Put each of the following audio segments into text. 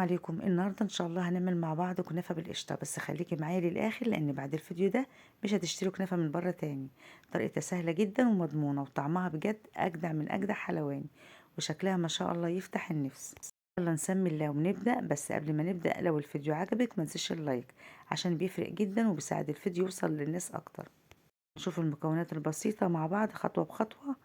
عليكم النهارده ان شاء الله هنعمل مع بعض كنافه بالقشطه، بس خليكي معايا للاخر لان بعد الفيديو ده مش هتشتروا كنافه من بره تاني. طريقتها سهله جدا ومضمونه وطعمها بجد اجدع من اجدع حلواني، وشكلها ما شاء الله يفتح النفس. يلا نسمي الله ونبدا، بس قبل ما نبدا لو الفيديو عجبك ما تنسيش اللايك عشان بيفرق جدا وبيساعد الفيديو يوصل للناس اكتر. نشوف المكونات البسيطه مع بعض خطوه بخطوه.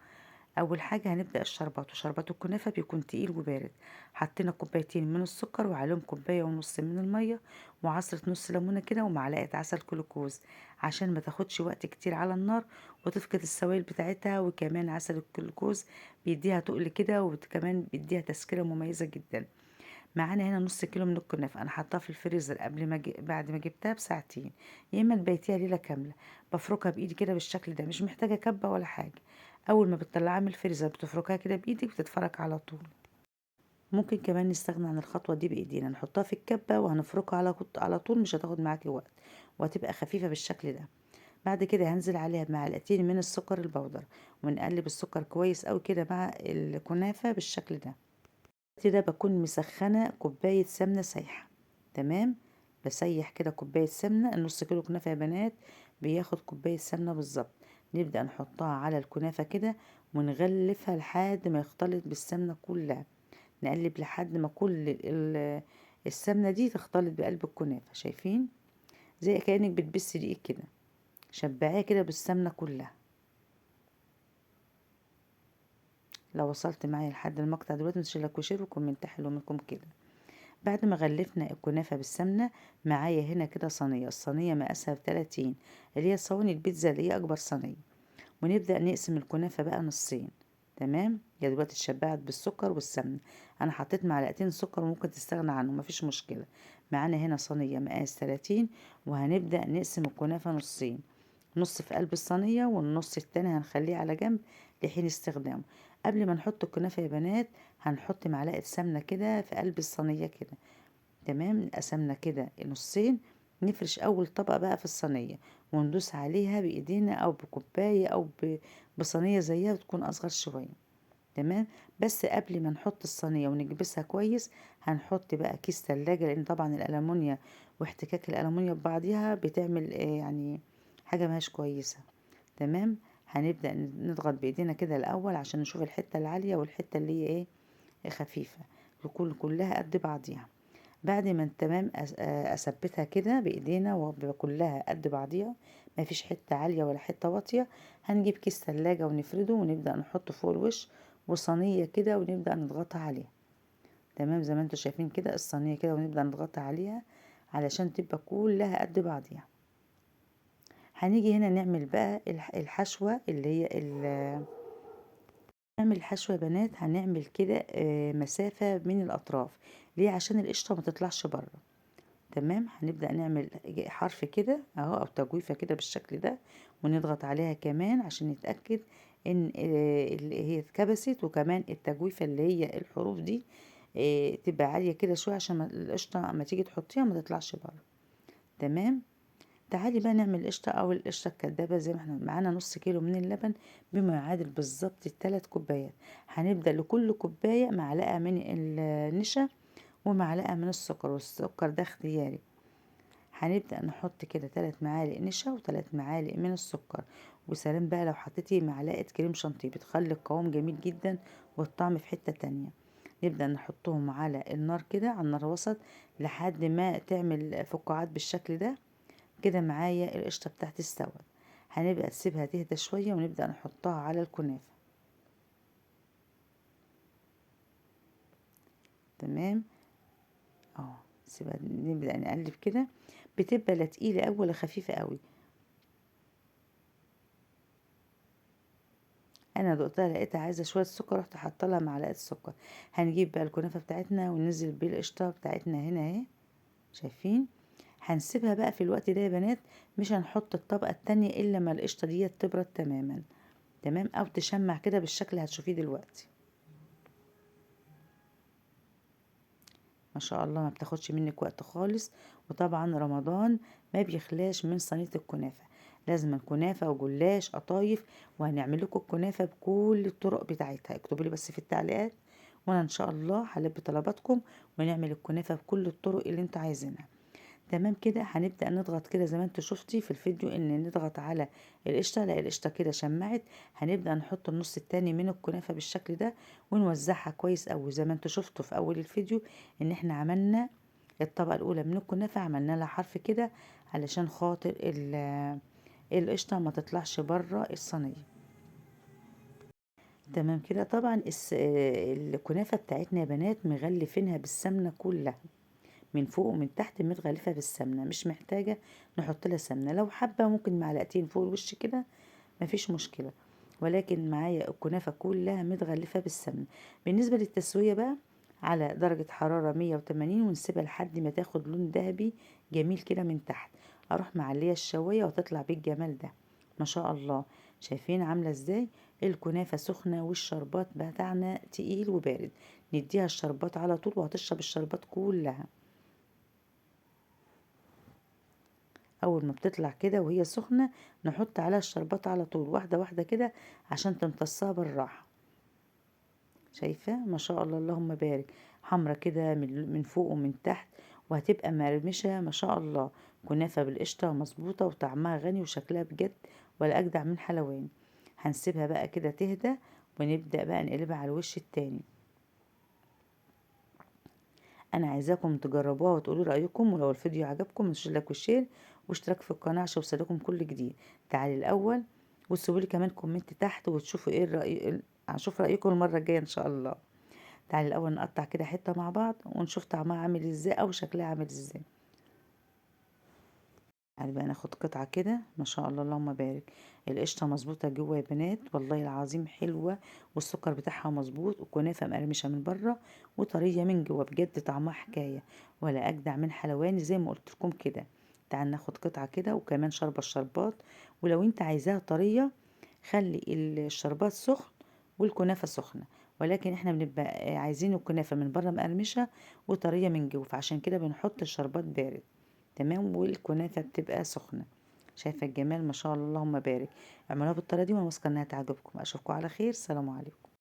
اول حاجه هنبدا الشربات، وشربات الكنافه بيكون تقيل وبارد. حطينا كوبايتين من السكر وعليهم كوبايه ونص من الميه وعصره نص ليمونه كده ومعلقه عسل كلوكوز عشان ما تاخدش وقت كتير على النار وتفقد السوائل بتاعتها. وكمان عسل الكلوكوز بيديها تقل كده وكمان بيديها تسكيره مميزه جدا. معانا هنا نص كيلو من الكنافه، انا حطاها في الفريزر قبل ما بعد ما جبتها بساعتين، يا اما تبيتيها ليله كامله. بفركها بايدي كده بالشكل ده، مش محتاجه كبه ولا حاجه. اول ما بتطلعها من الفريزر بتفركها كده بايدك بتتفرك على طول. ممكن كمان نستغنى عن الخطوه دي بايدينا، نحطها في الكبه وهنفركها على طول، مش هتاخد معاكي وقت وهتبقى خفيفه بالشكل ده. بعد كده هنزل عليها بمعلقتين من السكر البودر ونقلب السكر كويس قوي كده مع الكنافه بالشكل ده. كده بكون مسخنة كوباية سمنة سايحة. تمام. بسيح كده كوباية سمنة، النص كيلو كنافة يا بنات بياخد كوباية سمنة بالظبط. نبدأ نحطها على الكنافة كده ونغلفها لحد ما يختلط بالسمنة كلها. نقلب لحد ما كل السمنة دي تختلط بقلب الكنافة، شايفين؟ زي كأنك بتبسي دقيق كده. شبعيه كده بالسمنة كلها. لو وصلت معايا لحد المقطع دلوقتي متشيلك وشير وكومنت حلو منكم كده. بعد ما غلفنا الكنافة بالسمنة، معايا هنا كده صينية، الصينية مقاسها ب30، اللي هي صواني البيتزا اللي هي أكبر صينية. ونبدأ نقسم الكنافة بقى نصين. تمام. يا دلوقتي اتشبعت بالسكر والسمنة. أنا حطيت معلقتين سكر وممكن تستغنى عنهم مفيش مشكلة. معانا هنا صينية مقاس 30، وهنبدأ نقسم الكنافة نصين، نص في قلب الصينية والنص التاني هنخليه على جنب لحين استخدامه. قبل ما نحط الكنافة يا بنات هنحط معلقة سمنة كده في قلب الصينية كده. تمام. قسمنا كده نصين، نفرش اول طبقة بقى في الصينية وندوس عليها بايدينا او بكوباية او بصينية زيها تكون اصغر شوية. تمام. بس قبل ما نحط الصينية ونكبسها كويس هنحط بقى كيس تلاجة، لان طبعا الالمونيا واحتكاك الالمونيا ببعضها بتعمل يعني حاجة ماهيش كويسة. تمام. هنبدأ نضغط بايدينا كده الاول عشان نشوف الحتة العالية والحتة اللي هي ايه خفيفة، تكون كلها قد بعضيها. بعد ما تمام اثبتها كده بايدينا وبيبقى كلها قد بعضيها، ما فيش حته عاليه ولا حته واطيه. هنجيب كيس ثلاجة ونفرده ونبدا نحطه فوق الوش وصينيه كده ونبدا نضغطها عليها. تمام زي ما انتم شايفين كده الصينيه كده، ونبدا نضغطها عليها علشان تبقى كلها قد بعضيها. هنيجي هنا نعمل بقى الحشوه اللي هي نعمل الحشوه يا بنات. هنعمل كده مسافه من الاطراف. ليه؟ عشان القشطه ما تطلعش بره. تمام. هنبدأ نعمل حرف كده اهو او تجويفة كده بالشكل ده، ونضغط عليها كمان عشان نتأكد ان اللي هي اتكبست، وكمان التجويفة اللي هي الحروف دي تبقى عالية كده شوية عشان القشطة اما تيجي تحطيها ما تطلعش بره. تمام. تعالي بقى نعمل القشطة او القشطة الكدابة. زي ما احنا معانا نص كيلو من اللبن بما يعادل بالظبط 3 كوبايات. هنبدأ لكل كوباية معلقة من النشا ومعلقة من السكر، والسكر ده اختياري. هنبدأ نحط كده 3 معالق نشا و3 معالق من السكر. وسلام بقى لو حطيتي معلقة كريم شانتيه بتخلي القوام جميل جدا والطعم في حتة تانية. نبدأ نحطهم على النار كده على النار وسط لحد ما تعمل فقاعات بالشكل ده. كده معايا القشطة بتاعتي استوت. هنبدأ نسيبها تهدى شوية ونبدأ نحطها على الكنافة. تمام. اه سيبها نبدأ نقلب كده. بتبقى لا تقيلة أوي ولا خفيفة أوي. انا دقتها لقيتها عايزه شويه سكر، رحت حاطه لها معلقه سكر. هنجيب بقى الكنافه بتاعتنا وننزل بالقشطه بتاعتنا هنا اهي، شايفين؟ هنسيبها بقى في الوقت ده يا بنات، مش هنحط الطبقه التانية الا ما القشطه دي تبرد تماما. تمام. او تشمع كده بالشكل اللي هتشوفيه دلوقتي. ما شاء الله ما بتاخدش منك وقت خالص. وطبعا رمضان ما بيخلاش من صينيه الكنافه. لازم الكنافه وجلاش قطايف. وهنعمل لكم الكنافه بكل الطرق بتاعتها، اكتبوا لي بس في التعليقات وانا ان شاء الله هلبي طلباتكم ونعمل الكنافة بكل الطرق اللي انتوا عايزينها. تمام كده هنبدأ نضغط كده زي ما انتوا شفتي في الفيديو ان نضغط على القشطة. لا القشطة كده شمعت، هنبدأ نحط النص التاني من الكنافة بالشكل ده ونوزعها كويس اوي زي ما انتوا شفتوا في اول الفيديو ان احنا عملنا الطبقة الاولى من الكنافة عملنا لها حرف كده علشان خاطر القشطة ما تطلعش بره الصينية. تمام كده. طبعا الكنافة بتاعتنا يا بنات مغلفينها بالسمنة كلها من فوق ومن تحت، متغلفة بالسمنة، مش محتاجة نحط لها سمنة. لو حابة ممكن معلقتين فوق الوش كده مفيش مشكلة، ولكن معايا الكنافة كلها متغلفة بالسمنة. بالنسبة للتسوية بقى على درجة حرارة 180 ونسيبها لحد ما تاخد لون ذهبي جميل كده من تحت. اروح معلية الشواية وتطلع بالجمال ده ما شاء الله. شايفين عاملة ازاي؟ الكنافة سخنة والشربات بتاعنا تقيل وبارد، نديها الشربات على طول وهتشرب الشربات كلها. اول ما بتطلع كده وهي سخنة نحط عليها الشربات على طول واحدة واحدة كده عشان تمتصها بالراحة. شايفة ما شاء الله اللهم بارك، حمرة كده من فوق ومن تحت، وهتبقى مقرمشة ما شاء الله. كنافة بالقشطة مظبوطة وطعمها غني وشكلها بجد ولا أجدع من حلواني. هنسيبها بقى كده تهدى ونبدأ بقى نقلبها على الوش التاني. انا عايزاكم تجربوها وتقولوا رايكم، ولو الفيديو عجبكم متنسوش لايك وشير واشتراك في القناه عشان يوصلكم كل جديد. تعالي الاول وتسيبوا لي كمان كومنت تحت وتشوفوا ايه الراي، هشوف رايكم المره الجايه ان شاء الله. تعالي الاول نقطع كده حته مع بعض ونشوف طعمها عامل ازاي او شكلها عامل ازاي. تعالي بقى ناخد قطعه كده ما شاء الله اللهم بارك. القشطه مظبوطه جوه يا بنات والله العظيم حلوه، والسكر بتاعها مظبوط، والكنافه مقرمشه من بره وطريه من جوه، بجد طعمها حكايه ولا اجدع من حلواني زي ما قلت لكم كده. تعال ناخد قطعه كده وكمان شاربه الشربات، ولو انت عايزاها طريه خلي الشربات سخن والكنافه سخنه، ولكن احنا بنبقى عايزين الكنافه من بره مقرمشه وطريه من جوه، فعشان كده بنحط الشربات بارد. تمام، والكنافة بتبقى سخنة. شايفة الجمال ما شاء الله اللهم بارك. اعملوها بالطريقة دي وانا واثقة انها تعجبكم. اشوفكم على خير، سلام عليكم.